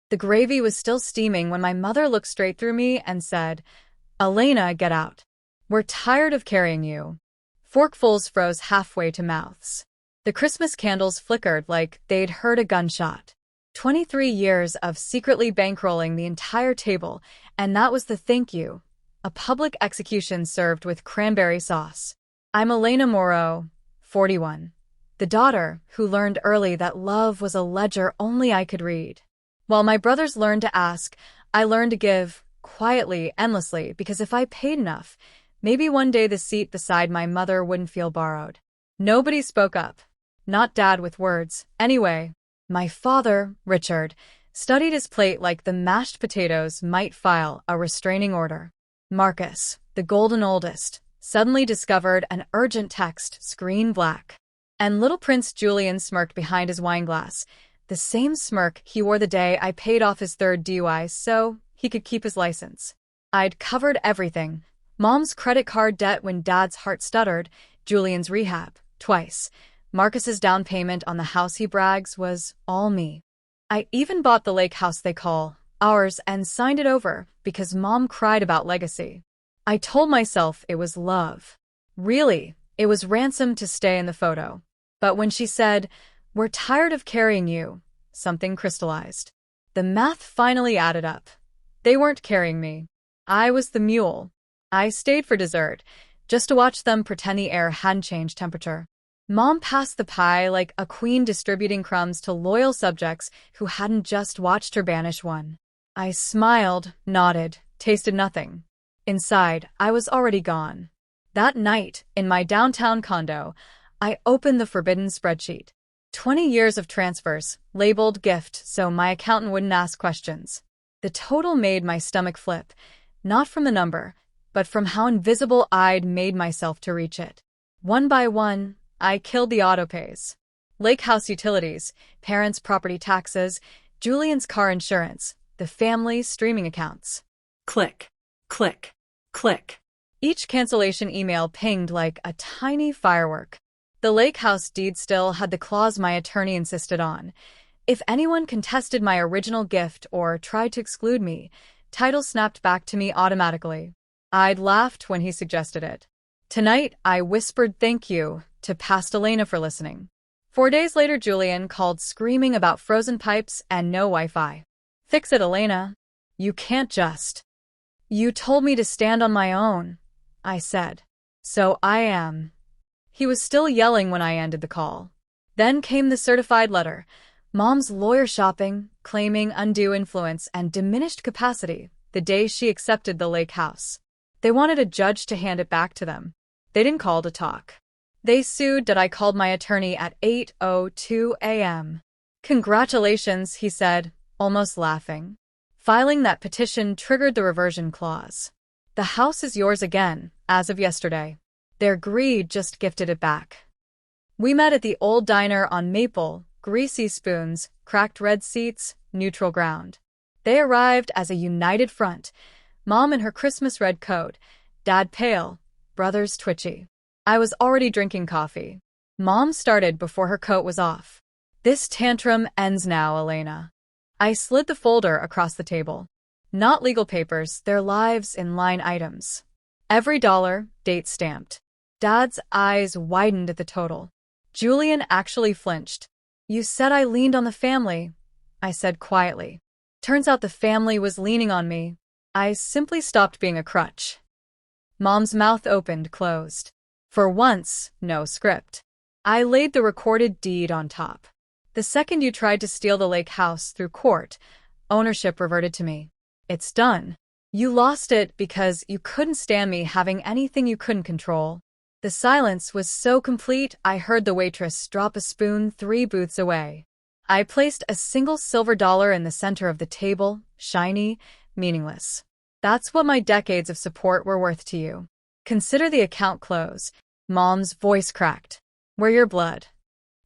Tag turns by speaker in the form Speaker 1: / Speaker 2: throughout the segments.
Speaker 1: The gravy was still steaming when my mother looked straight through me and said, "Elena, get out. We're tired of carrying you." Forkfuls froze halfway to mouths. The Christmas candles flickered like they'd heard a gunshot. 23 years of secretly bankrolling the entire table, and that was the thank you. A public execution served with cranberry sauce. I'm Elena Moreau, 41. The daughter who learned early that love was a ledger only I could read. While my brothers learned to ask, I learned to give, quietly, endlessly, because if I paid enough, maybe one day the seat beside my mother wouldn't feel borrowed. Nobody spoke up. Not Dad with words, anyway. My father, Richard, studied his plate like the mashed potatoes might file a restraining order. Marcus, the golden oldest, suddenly discovered an urgent text, screen black. And little Prince Julian smirked behind his wineglass, the same smirk he wore the day I paid off his third DUI so he could keep his license. I'd covered everything. Mom's credit card debt when Dad's heart stuttered, Julian's rehab, twice. Marcus's down payment on the house he brags was all me. I even bought the lake house they call ours and signed it over because Mom cried about legacy. I told myself it was love. Really, it was ransom to stay in the photo. But when she said, "We're tired of carrying you," something crystallized. The math finally added up. They weren't carrying me. I was the mule. I stayed for dessert, just to watch them pretend the air hadn't changed temperature. Mom passed the pie like a queen distributing crumbs to loyal subjects who hadn't just watched her banish one. I smiled, nodded, tasted nothing. Inside, I was already gone. That night, in my downtown condo, I opened the forbidden spreadsheet. 20 years of transfers, labeled gift so my accountant wouldn't ask questions. The total made my stomach flip, not from the number, but from how invisible I'd made myself to reach it. One by one, I killed the autopays. Lake house utilities, parents' property taxes, Julian's car insurance, the family's streaming accounts. Click, click, click. Each cancellation email pinged like a tiny firework. The lake house deed still had the clause my attorney insisted on. If anyone contested my original gift or tried to exclude me, title snapped back to me automatically. I'd laughed when he suggested it. Tonight, I whispered thank you to past Elena for listening. 4 days later, Julian called screaming about frozen pipes and no Wi-Fi. Fix it, Elena. You can't just. You told me to stand on my own, I said. So I am. He was still yelling when I ended the call. Then came the certified letter. Mom's lawyer shopping, claiming undue influence and diminished capacity the day she accepted the lake house. They wanted a judge to hand it back to them. They didn't call to talk. They sued that I called my attorney at 8:02 a.m. Congratulations, he said, almost laughing. Filing that petition triggered the reversion clause. The house is yours again, as of yesterday. Their greed just gifted it back. We met at the old diner on Maple, greasy spoons, cracked red seats, neutral ground. They arrived as a united front, Mom in her Christmas red coat, Dad pale, brothers twitchy. I was already drinking coffee. Mom started before her coat was off. This tantrum ends now, Elena. I slid the folder across the table. Not legal papers, their lives in line items. Every dollar, date stamped. Dad's eyes widened at the total. Julian actually flinched. You said I leaned on the family, I said quietly. Turns out the family was leaning on me. I simply stopped being a crutch. Mom's mouth opened, closed. For once, no script. I laid the recorded deed on top. The second you tried to steal the lake house through court, ownership reverted to me. It's done. You lost it because you couldn't stand me having anything you couldn't control. The silence was so complete I heard the waitress drop a spoon 3 booths away. I placed a single silver dollar in the center of the table, shiny, meaningless. That's what my decades of support were worth to you. Consider the account close. Mom's voice cracked. We're your blood.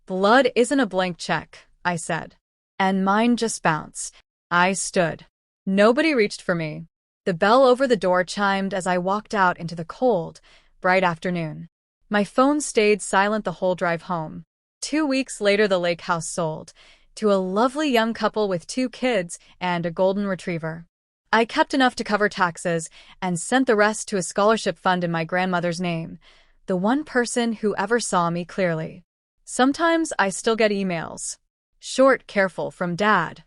Speaker 1: Blood isn't a blank check, I said. And mine just bounced. I stood. Nobody reached for me. The bell over the door chimed as I walked out into the cold, bright afternoon. My phone stayed silent the whole drive home. 2 weeks later, the lake house sold. to a lovely young couple with 2 kids and a golden retriever. I kept enough to cover taxes and sent the rest to a scholarship fund in my grandmother's name, the one person who ever saw me clearly. Sometimes I still get emails. Short, careful, from Dad.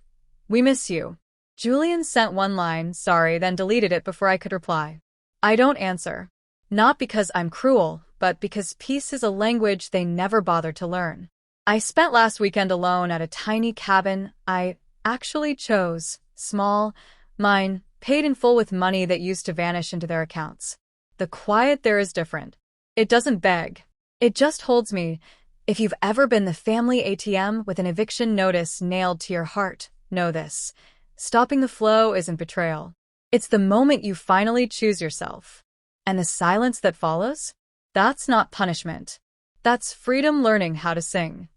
Speaker 1: We miss you. Julian sent one line, sorry, then deleted it before I could reply. I don't answer. Not because I'm cruel, but because peace is a language they never bothered to learn. I spent last weekend alone at a tiny cabin I actually chose. Small, mine, paid in full with money that used to vanish into their accounts. The quiet there is different. It doesn't beg. It just holds me. If you've ever been the family ATM with an eviction notice nailed to your heart, know this. Stopping the flow isn't betrayal. It's the moment you finally choose yourself. And the silence that follows? That's not punishment. That's freedom learning how to sing.